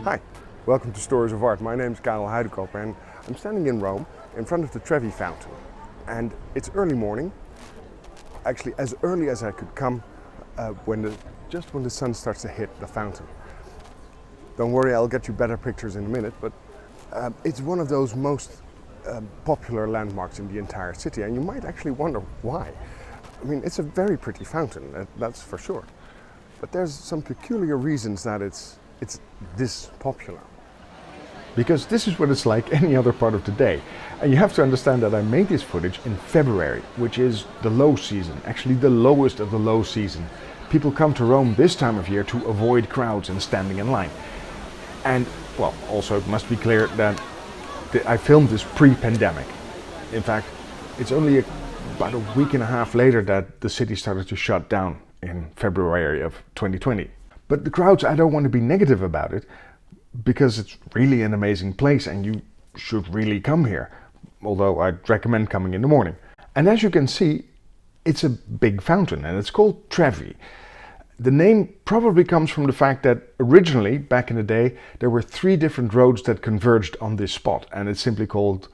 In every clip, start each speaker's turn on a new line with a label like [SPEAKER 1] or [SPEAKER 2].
[SPEAKER 1] Hi, welcome to Stories of Art. My name is Karel Huidekoper and I'm standing in Rome in front of the Trevi Fountain. And it's early morning, actually as early as I could come just when the sun starts to hit the fountain. Don't worry, I'll get you better pictures in a minute, but it's one of those most popular landmarks in the entire city, and you might actually wonder why. I mean, it's a very pretty fountain, that's for sure. But there's some peculiar reasons that it's this popular.
[SPEAKER 2] Because this is what it's like any other part of the day. And you have to understand that I made this footage in February, which is the low season, actually the lowest of the low season. People come to Rome this time of year to avoid crowds and standing in line. And, well, also it must be clear that I filmed this pre-pandemic. In fact, it's only about a week and a half later that the city started to shut down in February of 2020. But the crowds, I don't want to be negative about it, because it's really an amazing place and you should really come here, although I'd recommend coming in the morning. And as you can see, it's a big fountain and it's called Trevi. The name probably comes from the fact that originally, back in the day, there were 3 different roads that converged on this spot, and it's simply called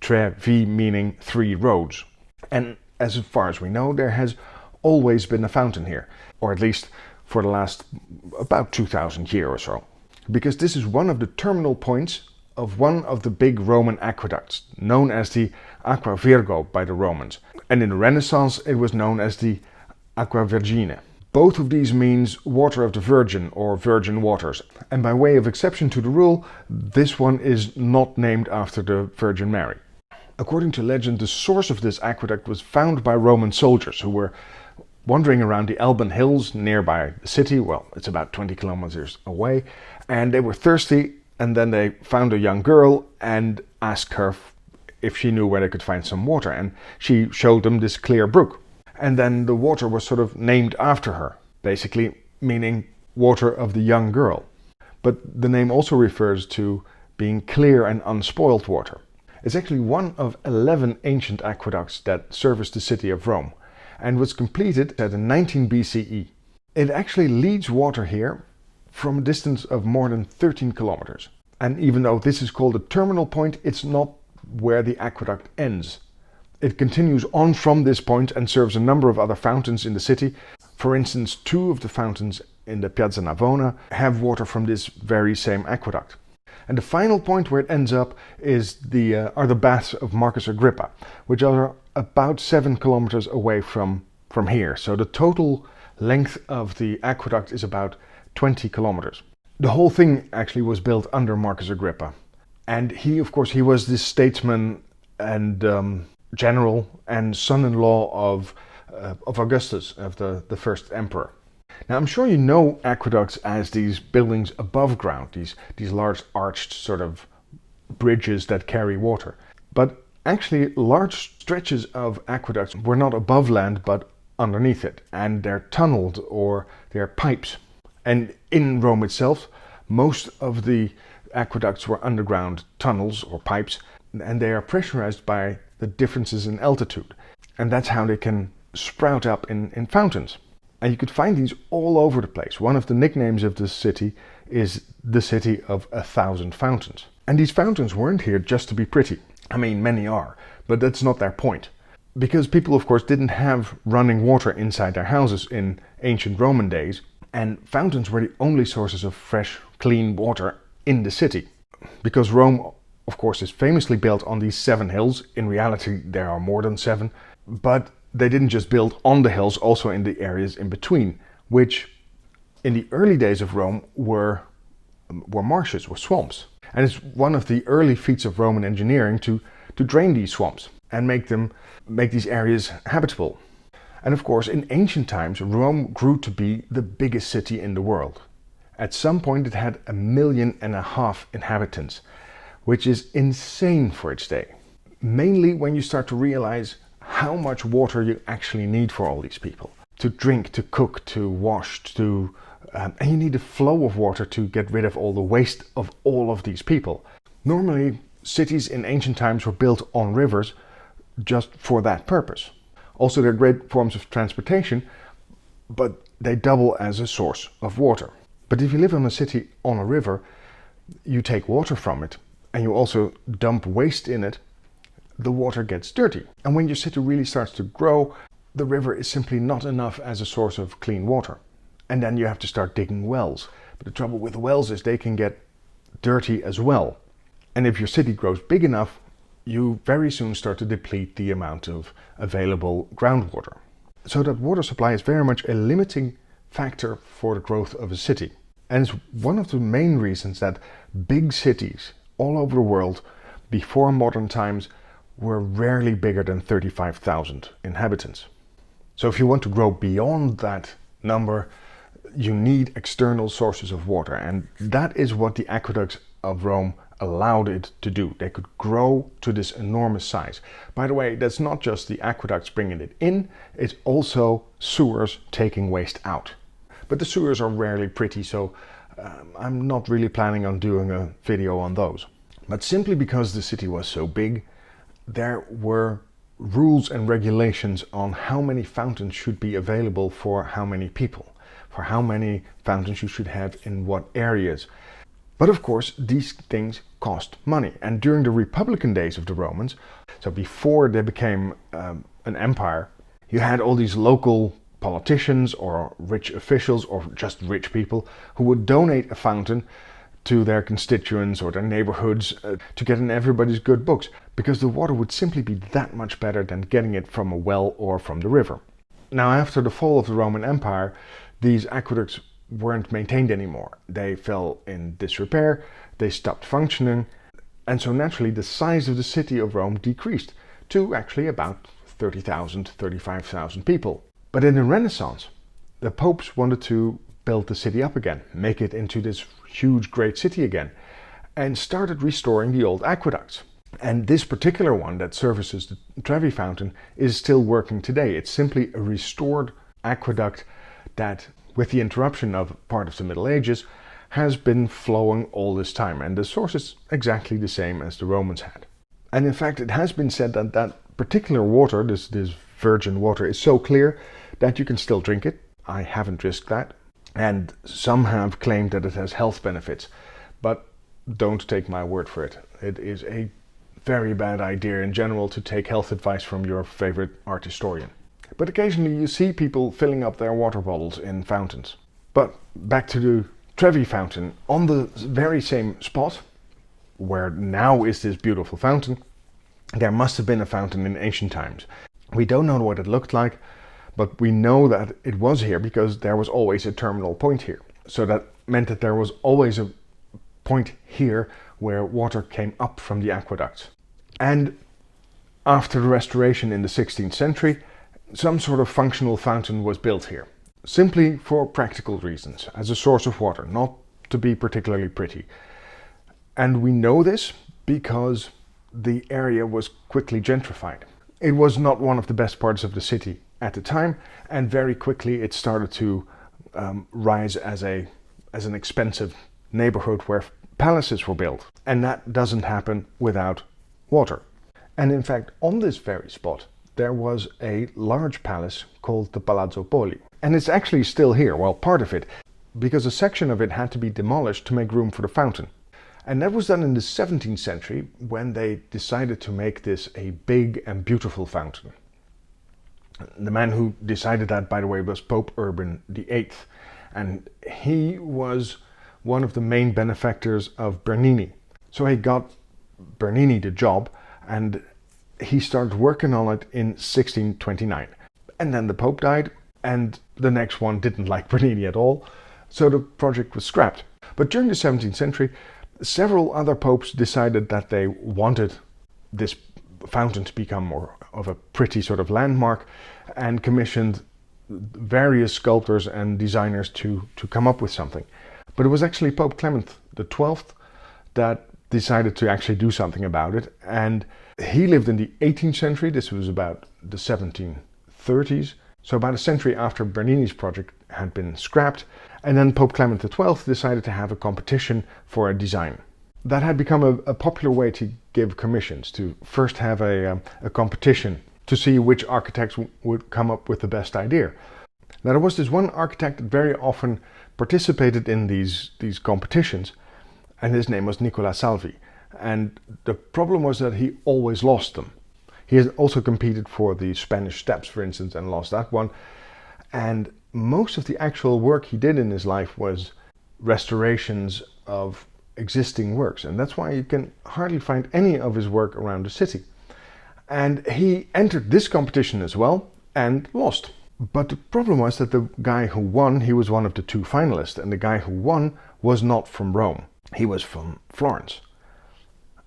[SPEAKER 2] Trevi, meaning 3 roads. And as far as we know, there has always been a fountain here, or at least for the last about 2000 years or so. Because this is one of the terminal points of one of the big Roman aqueducts, known as the Aqua Virgo by the Romans. And in the Renaissance it was known as the Aqua Vergine. Both of these means water of the Virgin or virgin waters. And by way of exception to the rule, this one is not named after the Virgin Mary. According to legend, the source of this aqueduct was found by Roman soldiers who were wandering around the Alban Hills nearby the city. Well, it's about 20 kilometers away. And they were thirsty, and then they found a young girl and asked her if she knew where they could find some water. And she showed them this clear brook. And then the water was sort of named after her, basically meaning water of the young girl. But the name also refers to being clear and unspoiled water. It's actually one of 11 ancient aqueducts that service the city of Rome, and was completed at 19 BCE. It actually leads water here from a distance of more than 13 kilometers. And even though this is called a terminal point, it's not where the aqueduct ends. It continues on from this point and serves a number of other fountains in the city. For instance, 2 of the fountains in the Piazza Navona have water from this very same aqueduct. And the final point where it ends up are the baths of Marcus Agrippa, which are about 7 kilometers away from here. So the total length of the aqueduct is about 20 kilometers. The whole thing actually was built under Marcus Agrippa. And he, of course, he was this statesman and general and son-in-law of Augustus, of the first emperor. Now, I'm sure you know aqueducts as these buildings above ground, these large arched sort of bridges that carry water. But actually, large stretches of aqueducts were not above land, but underneath it. And they're tunneled or they're pipes. And in Rome itself, most of the aqueducts were underground tunnels or pipes, and they are pressurized by the differences in altitude. And that's how they can sprout up in fountains. And you could find these all over the place. One of the nicknames of this city is the city of 1,000 fountains. And these fountains weren't here just to be pretty. I mean, many are, but that's not their point. Because people, of course, didn't have running water inside their houses in ancient Roman days, and fountains were the only sources of fresh, clean water in the city. Because Rome, of course, is famously built on these 7 hills. In reality, there are more than 7. But they didn't just build on the hills, also in the areas in between, which in the early days of Rome were marshes, were swamps. And it's one of the early feats of Roman engineering to drain these swamps and make these areas habitable. And of course, in ancient times, Rome grew to be the biggest city in the world. At some point, it had 1.5 million inhabitants, which is insane for its day. Mainly when you start to realize how much water you actually need for all these people. To drink, to cook, to wash, and you need a flow of water to get rid of all the waste of all of these people. Normally, cities in ancient times were built on rivers just for that purpose. Also, they're great forms of transportation, but they double as a source of water. But if you live in a city on a river, you take water from it and you also dump waste in it, the water gets dirty. And when your city really starts to grow, the river is simply not enough as a source of clean water. And then you have to start digging wells. But the trouble with wells is they can get dirty as well. And if your city grows big enough, you very soon start to deplete the amount of available groundwater. So that water supply is very much a limiting factor for the growth of a city. And it's one of the main reasons that big cities all over the world before modern times were rarely bigger than 35,000 inhabitants. So if you want to grow beyond that number, you need external sources of water, and that is what the aqueducts of Rome allowed it to do. They could grow to this enormous size. By the way, that's not just the aqueducts bringing it in, it's also sewers taking waste out. But the sewers are rarely pretty, so I'm not really planning on doing a video on those. But simply because the city was so big, there were rules and regulations on how many fountains should be available for how many people, for how many fountains you should have in what areas. But of course, these things cost money. And during the Republican days of the Romans, so before they became an empire, you had all these local politicians or rich officials or just rich people who would donate a fountain to their constituents or their neighborhoods to get in everybody's good books, because the water would simply be that much better than getting it from a well or from the river. Now, after the fall of the Roman Empire, these aqueducts weren't maintained anymore. They fell in disrepair, they stopped functioning, and so naturally the size of the city of Rome decreased to actually about 30,000, 35,000 people. But in the Renaissance, the popes wanted to build the city up again, make it into this huge great city again, and started restoring the old aqueducts. And this particular one that services the Trevi Fountain is still working today. It's simply a restored aqueduct that, with the interruption of part of the Middle Ages, has been flowing all this time. And the source is exactly the same as the Romans had. And in fact, it has been said that that particular water, this virgin water, is so clear that you can still drink it. I haven't risked that. And some have claimed that it has health benefits. But don't take my word for it. It is a very bad idea in general to take health advice from your favorite art historian. But occasionally you see people filling up their water bottles in fountains. But back to the Trevi Fountain. On the very same spot where now is this beautiful fountain, there must have been a fountain in ancient times. We don't know what it looked like, but we know that it was here because there was always a terminal point here. So that meant that there was always a point here where water came up from the aqueducts. And after the restoration in the 16th century, some sort of functional fountain was built here, simply for practical reasons, as a source of water, not to be particularly pretty. And we know this because the area was quickly gentrified. It was not one of the best parts of the city at the time, and very quickly it started to rise as an expensive neighborhood where palaces were built. And that doesn't happen without water. And in fact, on this very spot, there was a large palace called the Palazzo Poli. And it's actually still here, well, part of it, because a section of it had to be demolished to make room for the fountain. And that was done in the 17th century when they decided to make this a big and beautiful fountain. The man who decided that, by the way, was Pope Urban VIII. And he was one of the main benefactors of Bernini. So he got Bernini the job, and he started working on it in 1629. And then the Pope died, and the next one didn't like Bernini at all, so the project was scrapped. But during the 17th century, several other popes decided that they wanted this fountain to become more of a pretty sort of landmark, and commissioned various sculptors and designers to come up with something. But it was actually Pope Clement the 12th that decided to actually do something about it, and he lived in the 18th century. This was about the 1730s, so about a century after Bernini's project had been scrapped. And then Pope Clement XII decided to have a competition for a design. That had become a popular way to give commissions, to first have a competition to see which architects would come up with the best idea. Now there was this one architect that very often participated in these competitions, and his name was Nikola Salvi. And the problem was that he always lost them. He has also competed for the Spanish Steps, for instance, and lost that one. And most of the actual work he did in his life was restorations of existing works, and that's why you can hardly find any of his work around the city. And he entered this competition as well and lost. But the problem was that the guy who won, he was one of the two finalists, and the guy who won was not from Rome. He was from Florence.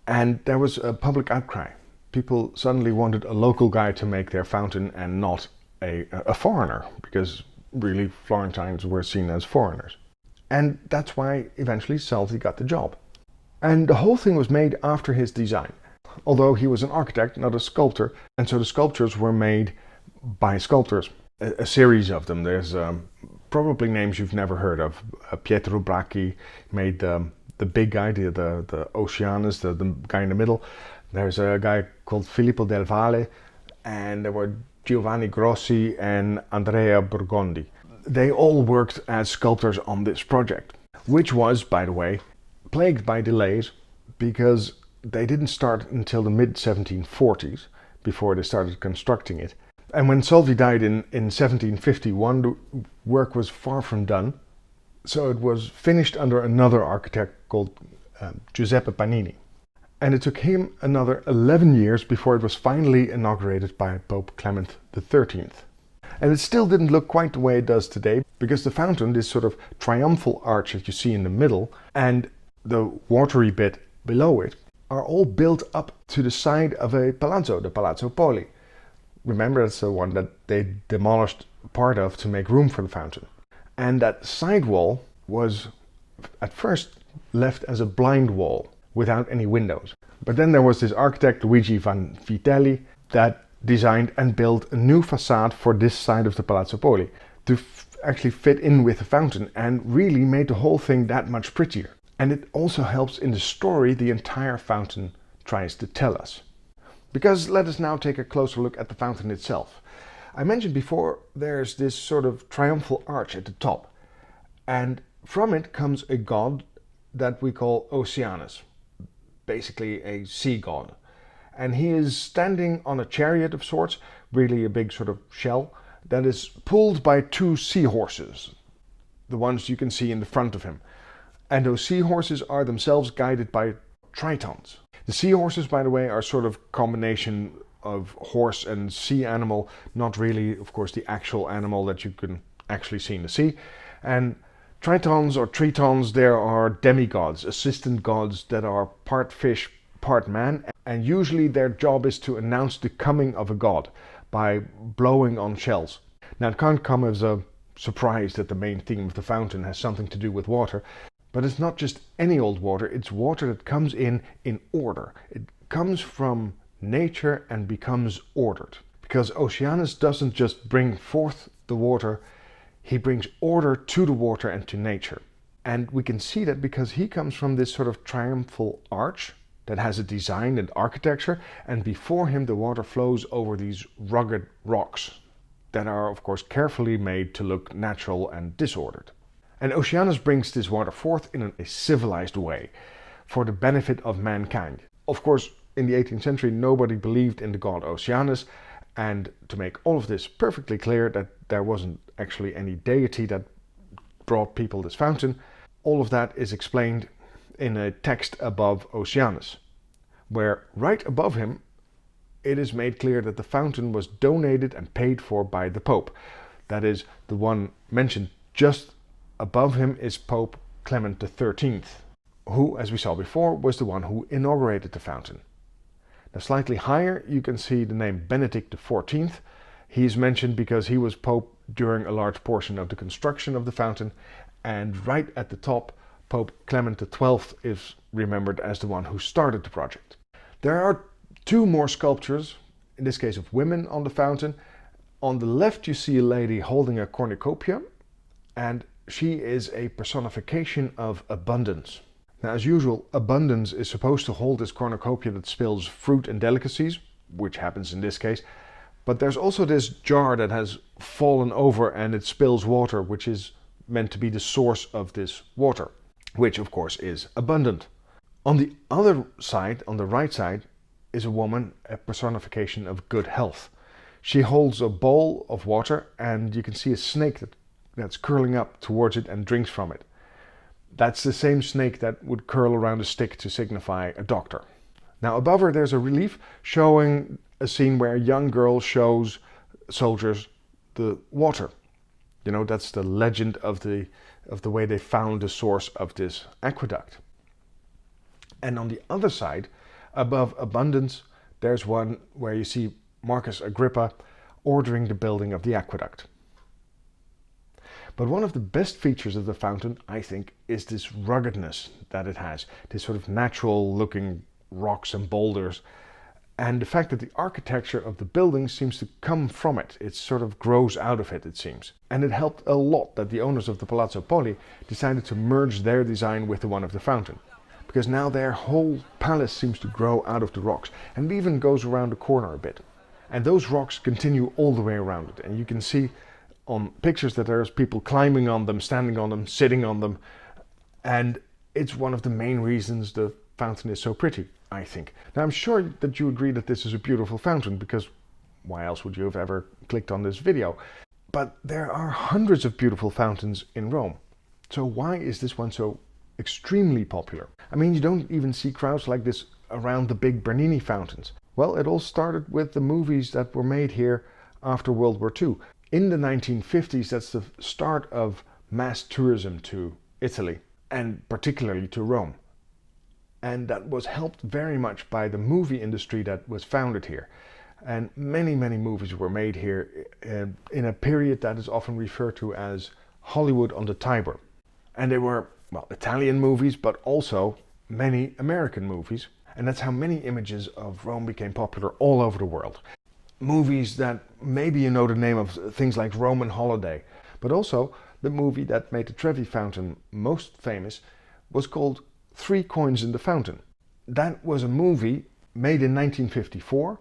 [SPEAKER 2] And there was a public outcry. People suddenly wanted a local guy to make their fountain and not a foreigner, because really Florentines were seen as foreigners. And that's why eventually Salvi got the job. And the whole thing was made after his design, although he was an architect, not a sculptor, and so the sculptures were made by sculptors, a series of them. There's probably names you've never heard of. Pietro Bracchi made the big guy, the Oceanus, the guy in the middle. There's a guy called Filippo del Valle, and there were Giovanni Grossi and Andrea Burgondi. They all worked as sculptors on this project, which was, by the way, plagued by delays because they didn't start until the mid-1740s before they started constructing it. And when Salvi died in 1751, the work was far from done, so it was finished under another architect called Giuseppe Panini. And it took him another 11 years before it was finally inaugurated by Pope Clement XIII. And it still didn't look quite the way it does today, because the fountain, this sort of triumphal arch that you see in the middle, and the watery bit below it, are all built up to the side of a palazzo, the Palazzo Poli. Remember, that's the one that they demolished part of to make room for the fountain. And that side wall was at first left as a blind wall without any windows. But then there was this architect, Luigi Vanvitelli, that designed and built a new facade for this side of the Palazzo Poli to actually fit in with the fountain, and really made the whole thing that much prettier. And it also helps in the story the entire fountain tries to tell us. Because let us now take a closer look at the fountain itself. I mentioned before there's this sort of triumphal arch at the top, and from it comes a god that we call Oceanus, basically a sea god. And he is standing on a chariot of sorts, really a big sort of shell, that is pulled by two seahorses, the ones you can see in the front of him. And those seahorses are themselves guided by tritons. The seahorses, by the way, are sort of combination of horse and sea animal, not really, of course, the actual animal that you can actually see in the sea. And tritons or tritons, there are demigods, assistant gods that are part fish, part man, and usually their job is to announce the coming of a god by blowing on shells. Now, it can't come as a surprise that the main theme of the fountain has something to do with water, but it's not just any old water, it's water that comes in order. It comes from nature and becomes ordered. Because Oceanus doesn't just bring forth the water, he brings order to the water and to nature. And we can see that because he comes from this sort of triumphal arch that has a design and architecture, and before him the water flows over these rugged rocks that are, of course, carefully made to look natural and disordered. And Oceanus brings this water forth in a civilized way for the benefit of mankind. Of course, in the 18th century, nobody believed in the god Oceanus, and to make all of this perfectly clear that there wasn't actually any deity that brought people this fountain, all of that is explained in a text above Oceanus, where right above him it is made clear that the fountain was donated and paid for by the Pope. That is, the one mentioned just above him is Pope Clement XIII, who, as we saw before, was the one who inaugurated the fountain. Now, slightly higher you can see the name Benedict XIV. He is mentioned because he was Pope during a large portion of the construction of the fountain, and right at the top Pope Clement XII is remembered as the one who started the project. There are two more sculptures, in this case of women, on the fountain. On the left you see a lady holding a cornucopia, and she is a personification of abundance. Now, as usual, abundance is supposed to hold this cornucopia that spills fruit and delicacies, which happens in this case, But there's also this jar that has fallen over and it spills water, which is meant to be the source of this water, which of course is abundant. On the other side, on the right side, is a woman, a personification of good health. She holds a bowl of water and you can see a snake that's curling up towards it and drinks from it. That's the same snake that would curl around a stick to signify a doctor. Now above her there's a relief showing a scene where a young girl shows soldiers the water. You know, that's the legend of the way they found the source of this aqueduct. And on the other side, above abundance, there's one where you see Marcus Agrippa ordering the building of the aqueduct. But one of the best features of the fountain, I think, is this ruggedness that it has. This sort of natural looking rocks and boulders. And the fact that the architecture of the building seems to come from it. It sort of grows out of it, it seems. And it helped a lot that the owners of the Palazzo Poli decided to merge their design with the one of the fountain. Because now their whole palace seems to grow out of the rocks. And it even goes around the corner a bit. And those rocks continue all the way around it. And you can see on pictures that there's people climbing on them, standing on them, sitting on them. And it's one of the main reasons the fountain is so pretty, I think. Now I'm sure that you agree that this is a beautiful fountain, because why else would you have ever clicked on this video? But there are hundreds of beautiful fountains in Rome. So why is this one so extremely popular? I mean, you don't even see crowds like this around the big Bernini fountains. Well, it all started with the movies that were made here after World War II. In the 1950s, that's the start of mass tourism to Italy, and particularly to Rome. And that was helped very much by the movie industry that was founded here. And many, many movies were made here in a period that is often referred to as Hollywood on the Tiber. And they were, well, Italian movies, but also many American movies. And that's how many images of Rome became popular all over the world. Movies that maybe you know the name of, things like Roman Holiday, but also the movie that made the Trevi Fountain most famous was called 3 Coins in the Fountain. That was a movie made in 1954,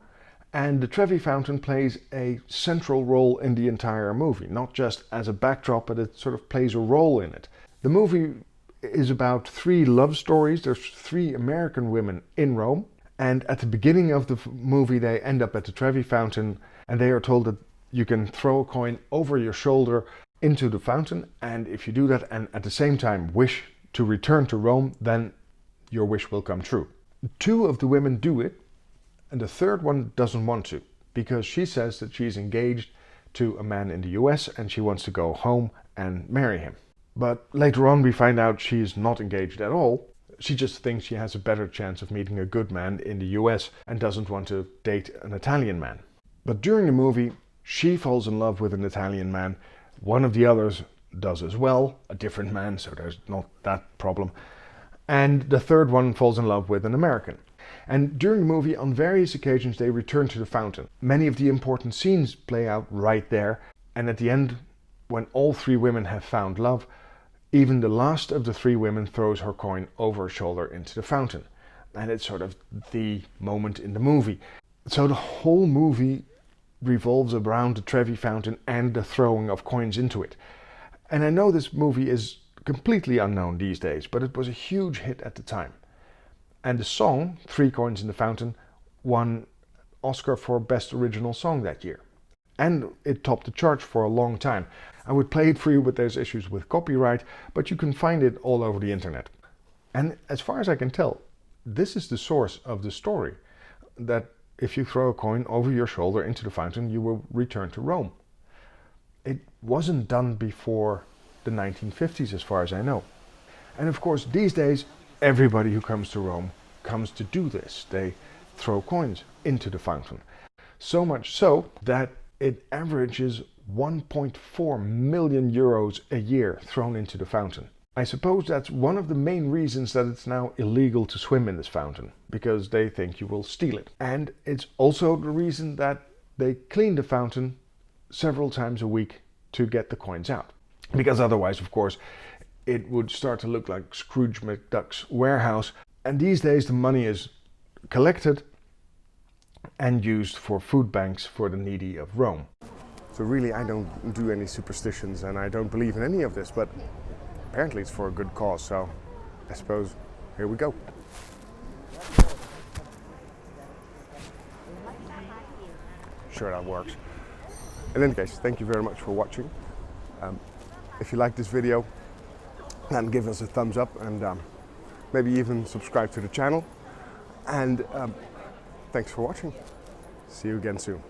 [SPEAKER 2] and the Trevi Fountain plays a central role in the entire movie, not just as a backdrop, but it sort of plays a role in it. The movie is about 3 love stories. There's 3 American women in Rome, and at the beginning of the movie they end up at the Trevi Fountain, and they are told that you can throw a coin over your shoulder into the fountain, and if you do that and at the same time wish to return to Rome, then your wish will come true. 2 of the women do it, and the third one doesn't want to, because she says that she's engaged to a man in the US and she wants to go home and marry him. But later on we find out she's not engaged at all. She just thinks she has a better chance of meeting a good man in the US and doesn't want to date an Italian man. But during the movie, she falls in love with an Italian man. One of the others does as well, a different man, so there's not that problem. And the third one falls in love with an American. And during the movie, on various occasions, they return to the fountain. Many of the important scenes play out right there. And at the end, when all 3 women have found love, even the last of the 3 women throws her coin over her shoulder into the fountain. And it's sort of the moment in the movie. So the whole movie revolves around the Trevi Fountain and the throwing of coins into it. And I know this movie is completely unknown these days, but it was a huge hit at the time. And the song, 3 Coins in the Fountain, won Oscar for Best Original Song that year. And it topped the charts for a long time. I would play it for you, but there's issues with copyright, but you can find it all over the internet. And as far as I can tell, this is the source of the story, that if you throw a coin over your shoulder into the fountain, you will return to Rome. It wasn't done before the 1950s, as far as I know. And of course, these days, everybody who comes to Rome comes to do this. They throw coins into the fountain. So much so that it averages 1.4 million euros a year thrown into the fountain. I suppose that's one of the main reasons that it's now illegal to swim in this fountain, because they think you will steal it. And it's also the reason that they clean the fountain several times a week to get the coins out. Because otherwise, of course, it would start to look like Scrooge McDuck's warehouse. And these days the money is collected, and used for food banks for the needy of Rome.
[SPEAKER 1] So really, I don't do any superstitions and I don't believe in any of this, but apparently it's for a good cause, so I suppose here we go. Sure, that works. In any case, thank you very much for watching. If you like this video, then give us a thumbs up and maybe even subscribe to the channel. And thanks for watching. See you again soon.